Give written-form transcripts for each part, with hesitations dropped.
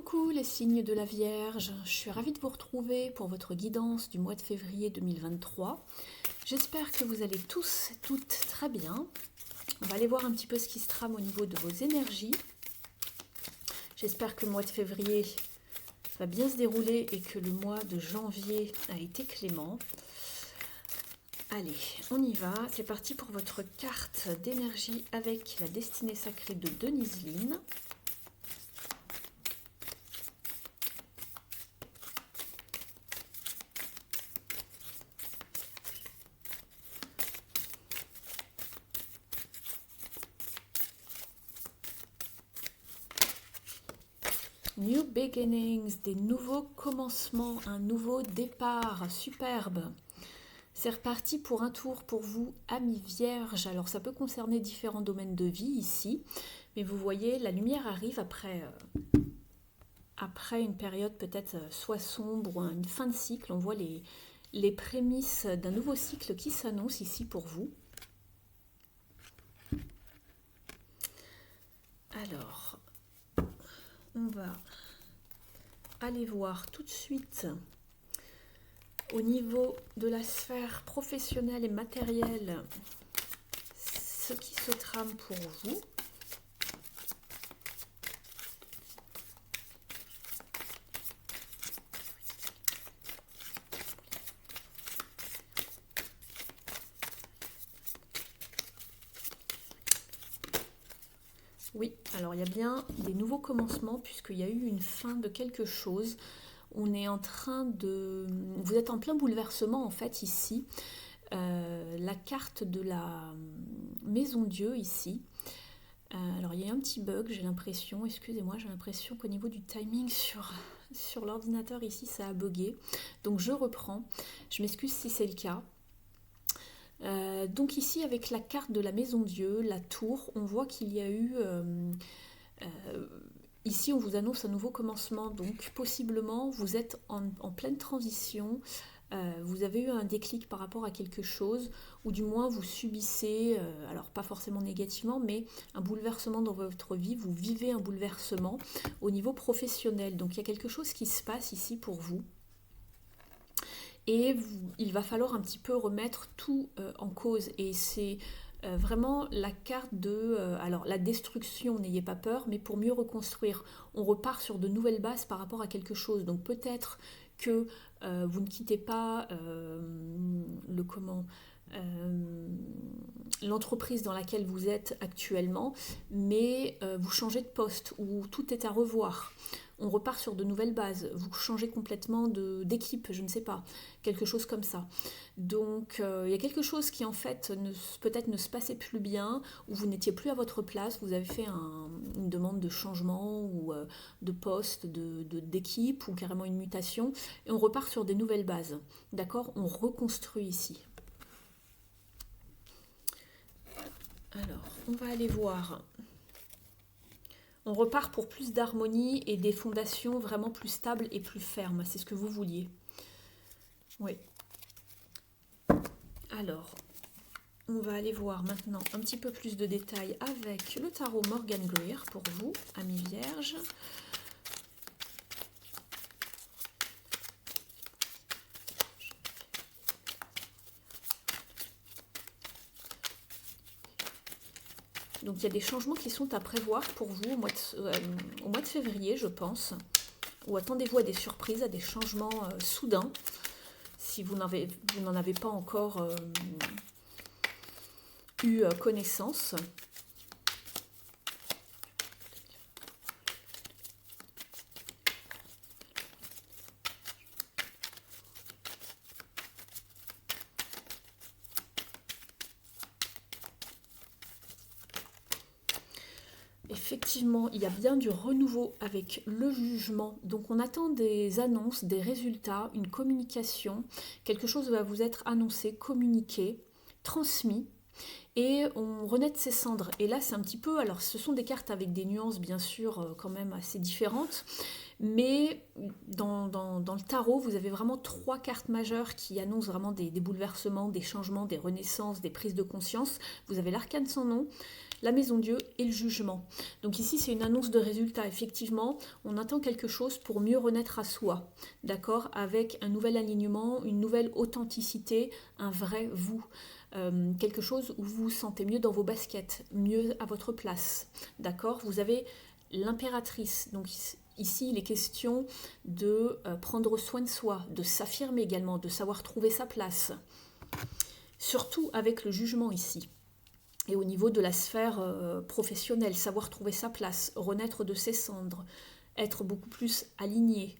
Coucou les signes de la Vierge, je suis ravie de vous retrouver pour votre guidance du mois de février 2023. J'espère que vous allez tous et toutes très bien. On va aller voir un petit peu ce qui se trame au niveau de vos énergies. J'espère que le mois de février va bien se dérouler et que le mois de janvier a été clément. Allez, on y va. C'est parti pour votre carte d'énergie avec la destinée sacrée de Denise Linn. New beginnings, des nouveaux commencements, un nouveau départ, superbe. C'est reparti pour un tour pour vous, amis vierges. Alors ça peut concerner différents domaines de vie ici, mais vous voyez, la lumière arrive après une période peut-être soit sombre ou une fin de cycle. On voit les prémices d'un nouveau cycle qui s'annonce ici pour vous. Alors, on va aller voir tout de suite au niveau de la sphère professionnelle et matérielle ce qui se trame pour vous. Oui, alors il y a bien des nouveaux commencements puisqu'il y a eu une fin de quelque chose. On est en train de... Vous êtes en plein bouleversement en fait ici. La carte de la Maison Dieu ici. Alors il y a un petit bug, j'ai l'impression, excusez-moi, j'ai l'impression qu'au niveau du timing sur l'ordinateur ici ça a bugué. Donc je reprends, je m'excuse si c'est le cas. Donc ici avec la carte de la Maison Dieu, la tour, on voit qu'il y a eu... ici on vous annonce un nouveau commencement, donc possiblement vous êtes en pleine transition, vous avez eu un déclic par rapport à quelque chose, ou du moins vous subissez, alors pas forcément négativement, mais un bouleversement dans votre vie, vous vivez un bouleversement au niveau professionnel, donc il y a quelque chose qui se passe ici pour vous. Et il va falloir un petit peu remettre tout en cause. Et c'est vraiment la carte de... alors la destruction, n'ayez pas peur, mais pour mieux reconstruire. On repart sur de nouvelles bases par rapport à quelque chose. Donc peut-être que vous ne quittez pas l'entreprise dans laquelle vous êtes actuellement, mais vous changez de poste ou tout est à revoir. On repart sur de nouvelles bases, vous changez complètement d'équipe, je ne sais pas, quelque chose comme ça. Donc il y a quelque chose qui en fait peut-être ne se passait plus bien, ou vous n'étiez plus à votre place, vous avez fait une demande de changement ou de poste, d'équipe ou carrément une mutation, et on repart sur des nouvelles bases. D'accord ? On reconstruit ici. Alors, on va aller voir. On repart pour plus d'harmonie et des fondations vraiment plus stables et plus fermes. C'est ce que vous vouliez. Oui. Alors, on va aller voir maintenant un petit peu plus de détails avec le tarot Morgan Greer pour vous, amis vierges. Donc il y a des changements qui sont à prévoir pour vous au mois de février, je pense. Ou attendez-vous à des surprises, à des changements soudains, si vous n'en avez pas encore eu connaissance. Effectivement, il y a bien du renouveau avec le jugement. Donc on attend des annonces, des résultats, une communication. Quelque chose va vous être annoncé, communiqué, transmis. Et on renaît de ses cendres. Et là, c'est un petit peu... Alors, ce sont des cartes avec des nuances, bien sûr, quand même assez différentes. Mais dans le tarot, vous avez vraiment 3 cartes majeures qui annoncent vraiment des bouleversements, des changements, des renaissances, des prises de conscience. Vous avez l'arcane sans nom, la maison Dieu et le jugement. Donc ici, c'est une annonce de résultat. Effectivement, on attend quelque chose pour mieux renaître à soi, d'accord, avec un nouvel alignement, une nouvelle authenticité, un vrai vous. Quelque chose où vous vous sentez mieux dans vos baskets, mieux à votre place, d'accord. Vous avez l'impératrice, donc ici il est question de prendre soin de soi, de s'affirmer également, de savoir trouver sa place, surtout avec le jugement ici. Et au niveau de la sphère professionnelle, savoir trouver sa place, renaître de ses cendres, être beaucoup plus aligné,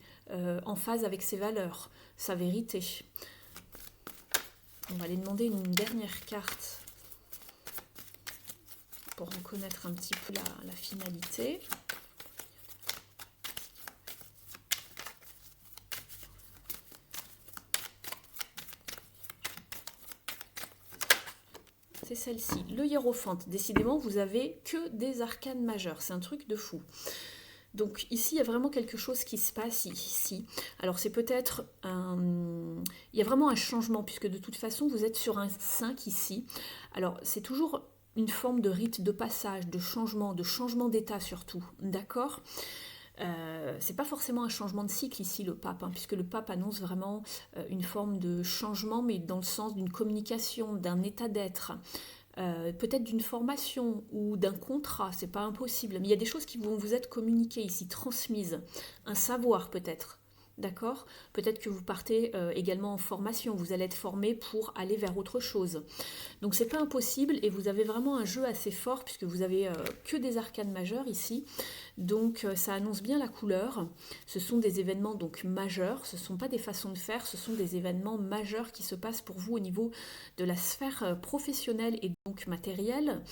en phase avec ses valeurs, sa vérité. On va aller demander une dernière carte pour reconnaître un petit peu la finalité. C'est celle-ci, le hiérophante. Décidément, vous avez que des arcanes majeures. C'est un truc de fou. Donc ici, il y a vraiment quelque chose qui se passe ici. Alors c'est peut-être un... Il y a vraiment un changement, puisque de toute façon, vous êtes sur un 5 ici. Alors c'est toujours une forme de rite de passage, de changement d'état surtout. D'accord ? C'est pas forcément un changement de cycle ici, le pape, hein, puisque le pape annonce vraiment une forme de changement, mais dans le sens d'une communication, d'un état d'être. Peut-être d'une formation ou d'un contrat, c'est pas impossible, mais il y a des choses qui vont vous être communiquées ici, transmises, un savoir peut-être, d'accord. Peut-être que vous partez également en formation, vous allez être formé pour aller vers autre chose. Donc c'est pas impossible et vous avez vraiment un jeu assez fort puisque vous avez que des arcanes majeures ici. Donc ça annonce bien la couleur. Ce sont des événements donc majeurs, ce ne sont pas des façons de faire, ce sont des événements majeurs qui se passent pour vous au niveau de la sphère professionnelle et donc matérielle.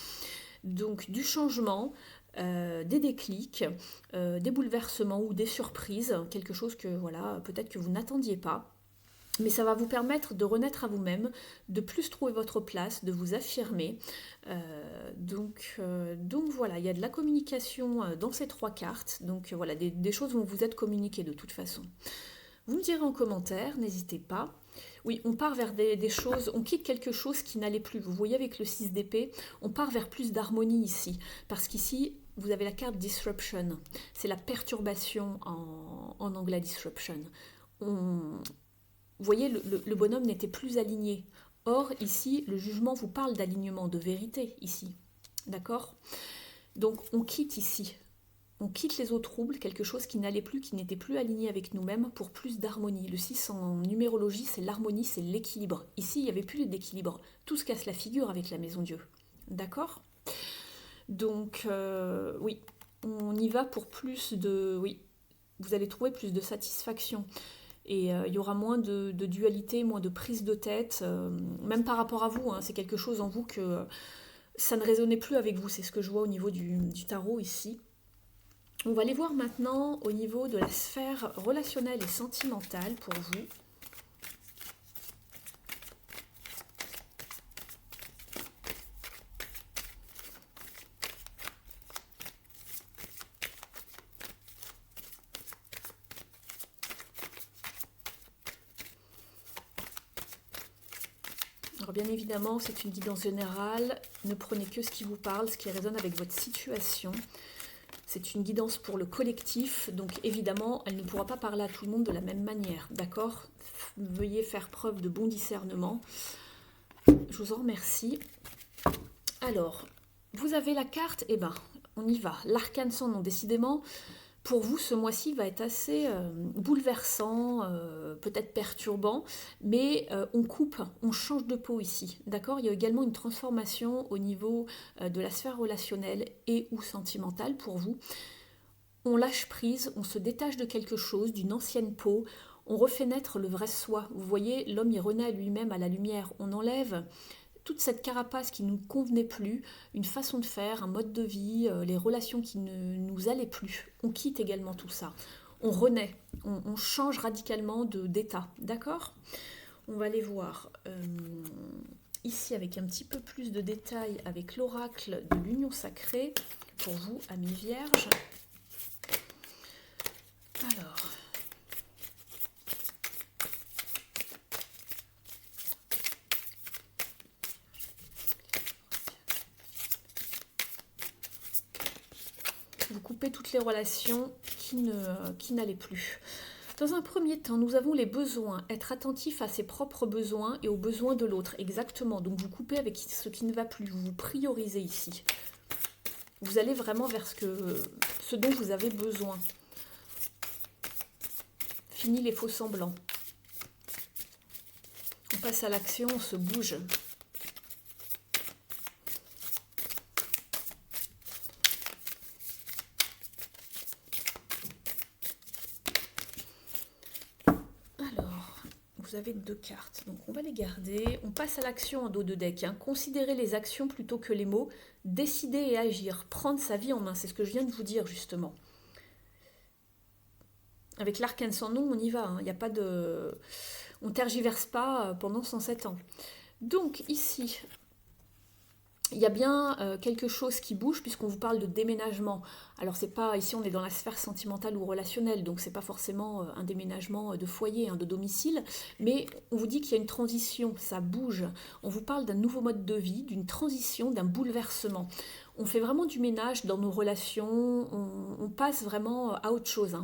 Donc du changement, des déclics, des bouleversements ou des surprises, quelque chose que voilà, peut-être que vous n'attendiez pas. Mais ça va vous permettre de renaître à vous-même, de plus trouver votre place, de vous affirmer. Donc voilà, il y a de la communication dans ces 3 cartes. Donc voilà, des choses vont vous être communiquées de toute façon. Vous me direz en commentaire, n'hésitez pas. Oui, on part vers des choses, on quitte quelque chose qui n'allait plus. Vous voyez avec le 6 d'épée, on part vers plus d'harmonie ici. Parce qu'ici, vous avez la carte Disruption. C'est la perturbation en anglais, Disruption. Vous voyez, le bonhomme n'était plus aligné. Or, ici, le jugement vous parle d'alignement, de vérité, ici. D'accord ? Donc, on quitte ici. On quitte les eaux troubles, quelque chose qui n'allait plus, qui n'était plus aligné avec nous-mêmes, pour plus d'harmonie. Le 6 en numérologie, c'est l'harmonie, c'est l'équilibre. Ici, il n'y avait plus d'équilibre. Tout se casse la figure avec la maison Dieu. D'accord ? Donc, oui, on y va pour plus de... Oui, vous allez trouver plus de satisfaction. Et il y aura moins de dualité, moins de prise de tête, même par rapport à vous, hein, c'est quelque chose en vous que ça ne résonnait plus avec vous, c'est ce que je vois au niveau du tarot ici. On va aller voir maintenant au niveau de la sphère relationnelle et sentimentale pour vous. Alors bien évidemment, c'est une guidance générale, ne prenez que ce qui vous parle, ce qui résonne avec votre situation. C'est une guidance pour le collectif, donc évidemment, elle ne pourra pas parler à tout le monde de la même manière, d'accord ? Veuillez faire preuve de bon discernement. Je vous en remercie. Alors, vous avez la carte, eh ben, on y va. L'arcane sans nom, décidément, pour vous, ce mois-ci va être assez bouleversant, peut-être perturbant, mais on coupe, on change de peau ici, d'accord ? Il y a également une transformation au niveau de la sphère relationnelle et ou sentimentale pour vous. On lâche prise, on se détache de quelque chose, d'une ancienne peau, on refait naître le vrai soi. Vous voyez, l'homme il renaît à lui-même à la lumière, on enlève toute cette carapace qui ne nous convenait plus, une façon de faire, un mode de vie, les relations qui ne nous allaient plus. On quitte également tout ça. On renaît, on change radicalement d'état, d'accord ? On va aller voir ici avec un petit peu plus de détails avec l'oracle de l'union sacrée pour vous, amis vierges. Alors... couper toutes les relations qui n'allaient plus. Dans un premier temps, nous avons les besoins, être attentif à ses propres besoins et aux besoins de l'autre, exactement. Donc vous coupez avec ce qui ne va plus, vous priorisez ici. Vous allez vraiment vers ce dont vous avez besoin. Fini les faux semblants. On passe à l'action, on se bouge. Vous avez 2 cartes, donc on va les garder. On passe à l'action en dos de deck. Considérez les actions plutôt que les mots. Décider et agir. Prendre sa vie en main. C'est ce que je viens de vous dire, justement. Avec l'arcane sans nom, on y va. Il n'y a pas de... On tergiverse pas pendant 107 ans. Donc, ici... Il y a bien quelque chose qui bouge puisqu'on vous parle de déménagement. Alors c'est pas, ici on est dans la sphère sentimentale ou relationnelle, donc c'est pas forcément un déménagement de foyer, de domicile, mais on vous dit qu'il y a une transition, ça bouge. On vous parle d'un nouveau mode de vie, d'une transition, d'un bouleversement. On fait vraiment du ménage dans nos relations, on passe vraiment à autre chose.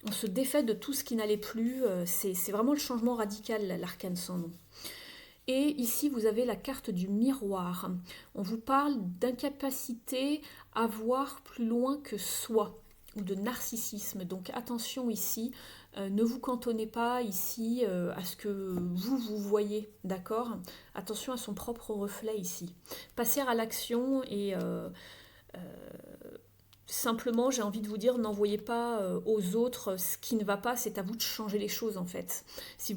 On se défait de tout ce qui n'allait plus, c'est vraiment le changement radical, l'arcane sans nom. Et ici, vous avez la carte du miroir. On vous parle d'incapacité à voir plus loin que soi, ou de narcissisme. Donc attention ici, ne vous cantonnez pas ici à ce que vous voyez, d'accord? Attention à son propre reflet ici. Passer à l'action et... simplement, j'ai envie de vous dire, n'envoyez pas aux autres ce qui ne va pas, c'est à vous de changer les choses en fait. Si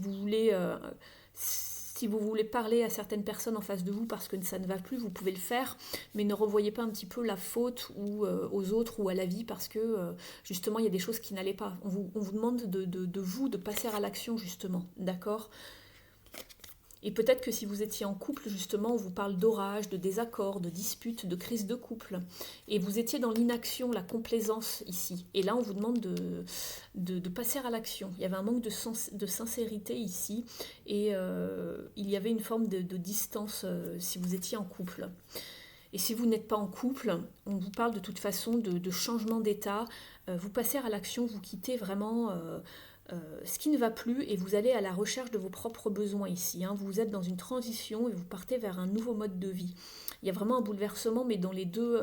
vous voulez parler à certaines personnes en face de vous parce que ça ne va plus, vous pouvez le faire, mais ne revoyez pas un petit peu la faute aux autres ou à la vie parce que justement il y a des choses qui n'allaient pas. On vous demande de vous de passer à l'action justement, d'accord ? Et peut-être que si vous étiez en couple, justement, on vous parle d'orage, de désaccords, de disputes, de crise de couple. Et vous étiez dans l'inaction, la complaisance ici. Et là, on vous demande de passer à l'action. Il y avait un manque de sincérité ici. Et il y avait une forme de distance si vous étiez en couple. Et si vous n'êtes pas en couple, on vous parle de toute façon de changement d'état. Vous passez à l'action, vous quittez vraiment... ce qui ne va plus et vous allez à la recherche de vos propres besoins ici. Vous êtes dans une transition et vous partez vers un nouveau mode de vie. Il y a vraiment un bouleversement, mais dans les deux,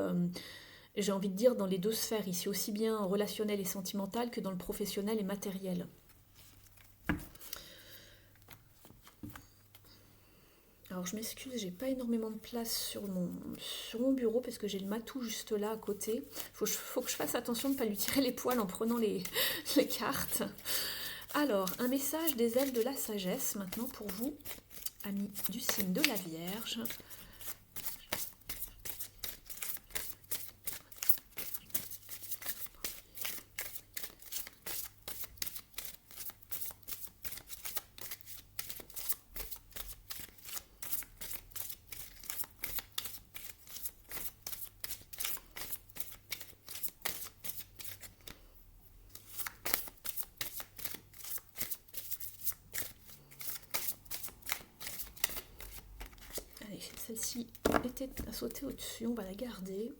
j'ai envie de dire, dans les deux sphères ici, aussi bien relationnel et sentimental que dans le professionnel et matériel. Alors je m'excuse, j'ai pas énormément de place sur mon bureau parce que j'ai le matou juste là à côté. Faut que je fasse attention de ne pas lui tirer les poils en prenant les cartes. Alors, un message des ailes de la sagesse maintenant pour vous, amis du signe de la Vierge. Celle-ci était à sauter au-dessus, on va la garder.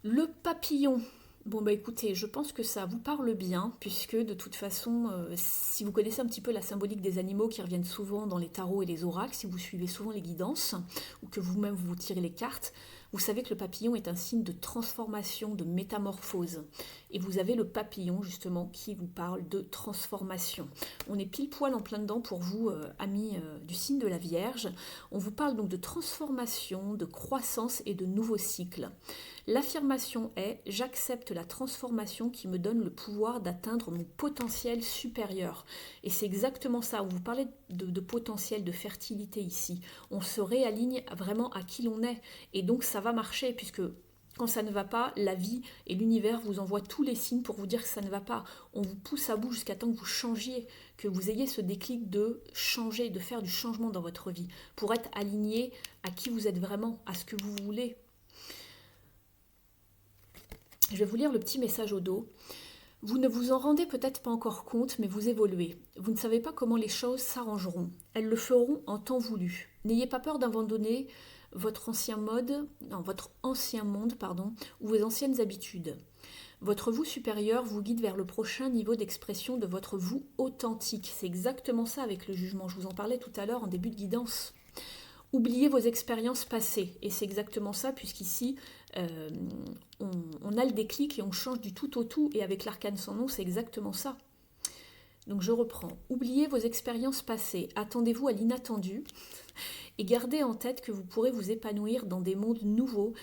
Le papillon. Bon bah écoutez, je pense que ça vous parle bien, puisque de toute façon, si vous connaissez un petit peu la symbolique des animaux qui reviennent souvent dans les tarots et les oracles, si vous suivez souvent les guidances, ou que vous-même vous tirez les cartes, vous savez que le papillon est un signe de transformation, de métamorphose. Et vous avez le papillon, justement, qui vous parle de transformation. On est pile poil en plein dedans pour vous, amis du signe de la Vierge. On vous parle donc de transformation, de croissance et de nouveaux cycles. L'affirmation est « J'accepte la transformation qui me donne le pouvoir d'atteindre mon potentiel supérieur ». Et c'est exactement ça. On vous parlait de potentiel, de fertilité ici. On se réaligne vraiment à qui l'on est. Et donc ça va marcher puisque quand ça ne va pas, la vie et l'univers vous envoient tous les signes pour vous dire que ça ne va pas. On vous pousse à bout jusqu'à temps que vous changiez, que vous ayez ce déclic de changer, de faire du changement dans votre vie pour être aligné à qui vous êtes vraiment, à ce que vous voulez. Je vais vous lire le petit message au dos. Vous ne vous en rendez peut-être pas encore compte, mais vous évoluez. Vous ne savez pas comment les choses s'arrangeront. Elles le feront en temps voulu. N'ayez pas peur d'abandonner votre votre ancien monde, pardon, ou vos anciennes habitudes. Votre vous supérieur vous guide vers le prochain niveau d'expression de votre vous authentique. C'est exactement ça avec le jugement. Je vous en parlais tout à l'heure en début de guidance. Oubliez vos expériences passées. Et c'est exactement ça, puisqu'ici, on a le déclic et on change du tout au tout. Et avec l'arcane sans nom, c'est exactement ça. Donc je reprends. Oubliez vos expériences passées. Attendez-vous à l'inattendu. Et gardez en tête que vous pourrez vous épanouir dans des mondes nouveaux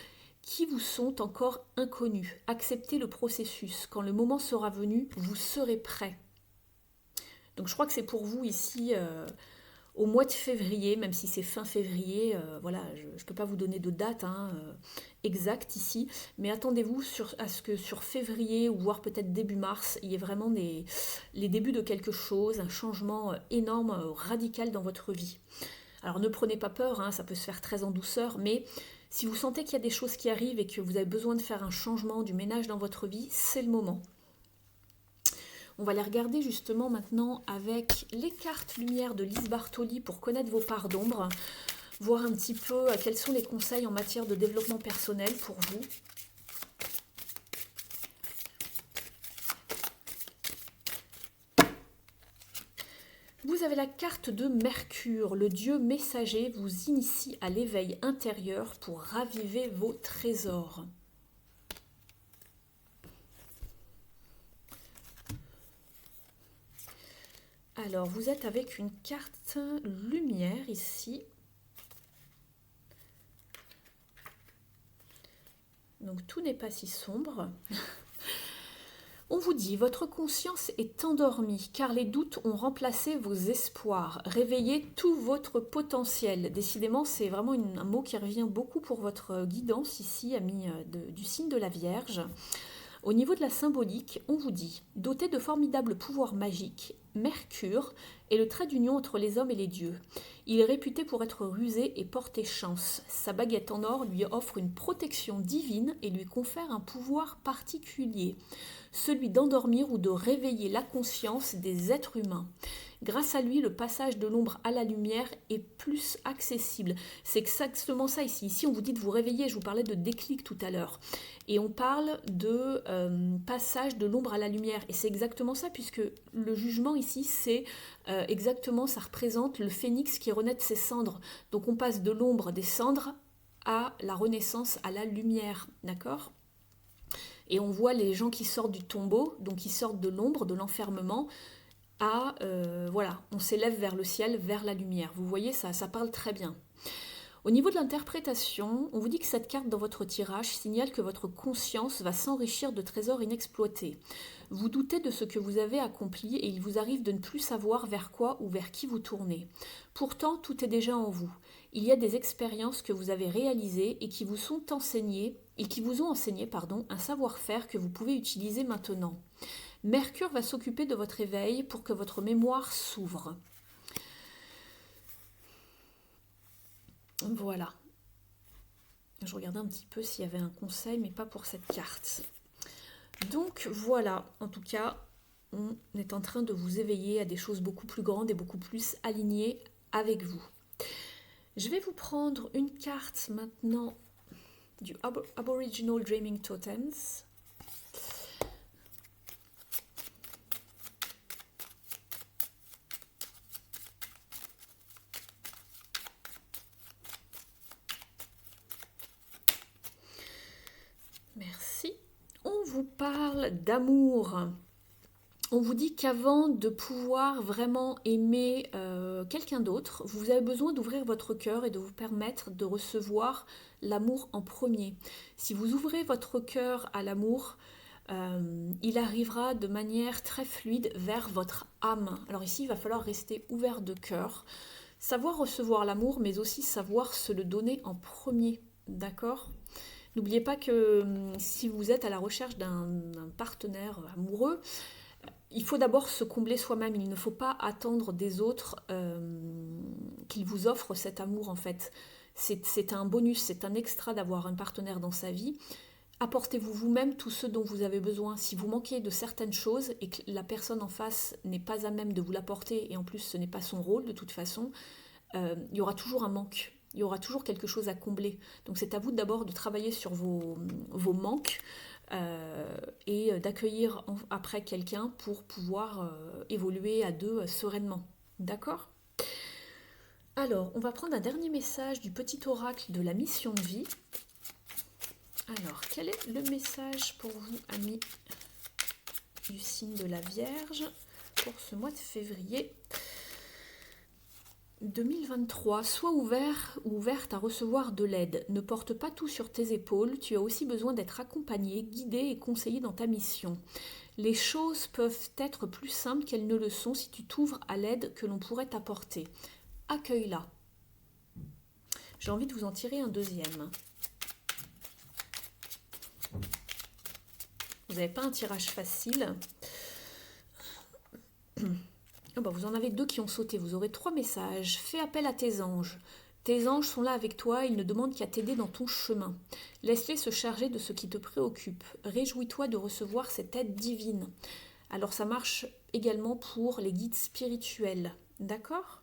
qui vous sont encore inconnus. Acceptez le processus. Quand le moment sera venu, vous serez prêt. Donc je crois que c'est pour vous ici au mois de février, même si c'est fin février, voilà, je ne peux pas vous donner de date exacte ici, mais attendez-vous à ce que sur février ou voire peut-être début mars, il y ait vraiment les débuts de quelque chose, un changement énorme, radical dans votre vie. Alors ne prenez pas peur, ça peut se faire très en douceur, mais si vous sentez qu'il y a des choses qui arrivent et que vous avez besoin de faire un changement, du ménage dans votre vie, c'est le moment. On va les regarder justement maintenant avec les cartes lumière de Lise Bartoli pour connaître vos parts d'ombre, voir un petit peu quels sont les conseils en matière de développement personnel pour vous. Vous avez la carte de Mercure, le dieu messager vous initie à l'éveil intérieur pour raviver vos trésors. Alors, vous êtes avec une carte lumière ici. Donc, tout n'est pas si sombre. On vous dit, votre conscience est endormie car les doutes ont remplacé vos espoirs. Réveillez tout votre potentiel. Décidément, c'est vraiment un mot qui revient beaucoup pour votre guidance ici, amis du signe de la Vierge. Au niveau de la symbolique, on vous dit, doté de formidables pouvoirs magiques, Mercure est le trait d'union entre les hommes et les dieux. Il est réputé pour être rusé et porter chance. Sa baguette en or lui offre une protection divine et lui confère un pouvoir particulier, celui d'endormir ou de réveiller la conscience des êtres humains. Grâce à lui, le passage de l'ombre à la lumière est plus accessible. C'est exactement ça ici. Ici, on vous dit de vous réveiller. Je vous parlais de déclic tout à l'heure. Et on parle de passage de l'ombre à la lumière. Et c'est exactement ça, puisque le jugement ici, c'est exactement, ça représente le phénix qui renaît de ses cendres. Donc on passe de l'ombre des cendres à la renaissance, à la lumière. D'accord ? Et on voit les gens qui sortent du tombeau, donc qui sortent de l'ombre, de l'enfermement, voilà, on s'élève vers le ciel, vers la lumière. Vous voyez, ça parle très bien. Au niveau de l'interprétation, on vous dit que cette carte dans votre tirage signale que votre conscience va s'enrichir de trésors inexploités. Vous doutez de ce que vous avez accompli et il vous arrive de ne plus savoir vers quoi ou vers qui vous tournez. Pourtant, tout est déjà en vous. Il y a des expériences que vous avez réalisées et qui vous ont enseigné un savoir-faire que vous pouvez utiliser maintenant. Mercure va s'occuper de votre éveil pour que votre mémoire s'ouvre. Voilà. Je regardais un petit peu s'il y avait un conseil, mais pas pour cette carte. Donc voilà, en tout cas, on est en train de vous éveiller à des choses beaucoup plus grandes et beaucoup plus alignées avec vous. Je vais vous prendre une carte maintenant du Aboriginal Dreaming Totems. Merci. On vous parle d'amour. On vous dit qu'avant de pouvoir vraiment aimer quelqu'un d'autre, vous avez besoin d'ouvrir votre cœur et de vous permettre de recevoir l'amour en premier. Si vous ouvrez votre cœur à l'amour, il arrivera de manière très fluide vers votre âme. Alors ici, il va falloir rester ouvert de cœur, savoir recevoir l'amour, mais aussi savoir se le donner en premier. D'accord ? N'oubliez pas que si vous êtes à la recherche d'un partenaire amoureux, il faut d'abord se combler soi-même. Il ne faut pas attendre des autres qu'ils vous offrent cet amour en fait. C'est un bonus, c'est un extra d'avoir un partenaire dans sa vie. Apportez-vous vous-même tout ce dont vous avez besoin. Si vous manquez de certaines choses et que la personne en face n'est pas à même de vous l'apporter, et en plus ce n'est pas son rôle de toute façon, il y aura toujours un manque. Il y aura toujours quelque chose à combler. Donc c'est à vous d'abord de travailler sur vos manques et d'accueillir après quelqu'un pour pouvoir évoluer à deux sereinement. D'accord? Alors, on va prendre un dernier message du petit oracle de la mission de vie. Alors, quel est le message pour vous, amis du signe de la Vierge, pour ce mois de février 2023? Sois ouvert ou ouverte à recevoir de l'aide. Ne porte pas tout sur tes épaules. Tu as aussi besoin d'être accompagné, guidé et conseillé dans ta mission. Les choses peuvent être plus simples qu'elles ne le sont si tu t'ouvres à l'aide que l'on pourrait t'apporter. Accueille-la. J'ai envie de vous en tirer un deuxième. Vous n'avez pas un tirage facile. Oh bah vous en avez deux qui ont sauté. Vous aurez 3 messages. Fais appel à tes anges. Tes anges sont là avec toi, ils ne demandent qu'à t'aider dans ton chemin. Laisse-les se charger de ce qui te préoccupe. Réjouis-toi de recevoir cette aide divine. Alors ça marche également pour les guides spirituels. D'accord ?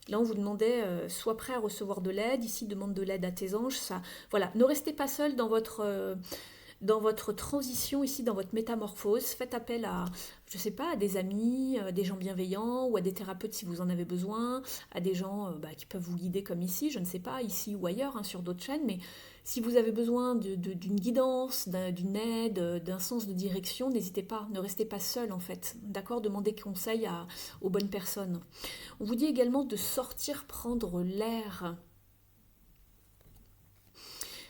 Là, on vous demandait, sois prêt à recevoir de l'aide. Ici, demande de l'aide à tes anges. Ça, voilà. Ne restez pas seul dans votre transition, ici, dans votre métamorphose. Faites appel à, je ne sais pas, à des amis, des gens bienveillants ou à des thérapeutes si vous en avez besoin, à des gens qui peuvent vous guider comme ici, je ne sais pas, ici ou ailleurs, hein, sur d'autres chaînes. Mais si vous avez besoin d'une guidance, d'une aide, d'un sens de direction, n'hésitez pas, ne restez pas seul en fait. D'accord ? Demandez conseil aux bonnes personnes. On vous dit également de sortir prendre l'air.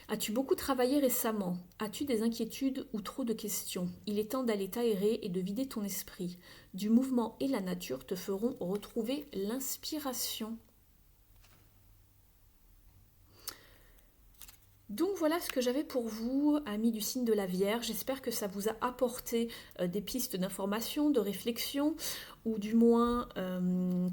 As-tu beaucoup travaillé récemment? As-tu des inquiétudes ou trop de questions? Il est temps d'aller t'aérer et de vider ton esprit. Du mouvement et la nature te feront retrouver l'inspiration. Donc voilà ce que j'avais pour vous, amis du signe de la Vierge. J'espère que ça vous a apporté des pistes d'information, de réflexion, ou du moins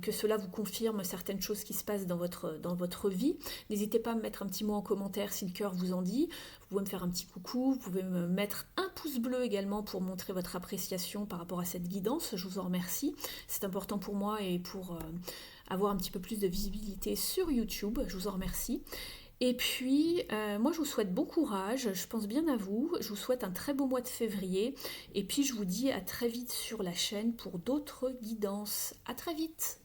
que cela vous confirme certaines choses qui se passent dans votre vie. N'hésitez pas à me mettre un petit mot en commentaire si le cœur vous en dit. Vous pouvez me faire un petit coucou, vous pouvez me mettre un pouce bleu également pour montrer votre appréciation par rapport à cette guidance. Je vous en remercie. C'est important pour moi et pour avoir un petit peu plus de visibilité sur YouTube. Je vous en remercie. Et puis, moi je vous souhaite bon courage, je pense bien à vous, je vous souhaite un très beau mois de février, et puis je vous dis à très vite sur la chaîne pour d'autres guidances. À très vite!